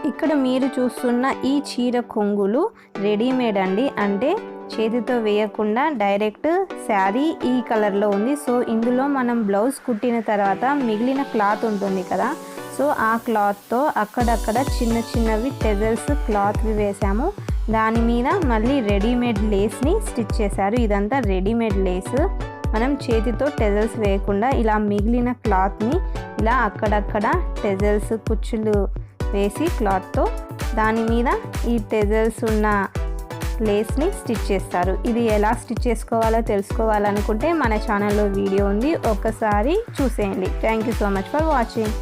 ఇక్కడ మీరు చూస్తున్న ఈ చీర కొంగులు రెడీమేడ్ అండి, అంటే చేతితో వేయకుండా డైరెక్ట్ శారీ ఈ కలర్లో ఉంది. సో ఇందులో మనం బ్లౌజ్ కుట్టిన తర్వాత మిగిలిన క్లాత్ ఉంటుంది కదా, సో ఆ క్లాత్తో అక్కడక్కడ చిన్న చిన్నవి టెజల్స్ క్లాత్వి వేసాము. దాని మీద మళ్ళీ రెడీమేడ్ లేస్ని స్టిచ్ చేశారు. ఇదంతా రెడీమేడ్ లేస్. మనం చేతితో టెజల్స్ వేయకుండా ఇలా మిగిలిన క్లాత్ని ఇలా అక్కడక్కడ టెజల్స్ కుచ్చులు వేసి క్లాత్తో దాని మీద ఈ టెజల్స్ ఉన్న లేస్ని స్టిచ్ చేస్తారు. ఇది ఎలా స్టిచ్ చేసుకోవాలో తెలుసుకోవాలనుకుంటే మన ఛానల్లో వీడియో ఉంది, ఒక్కసారి చూసేయండి. Thank you so much for watching.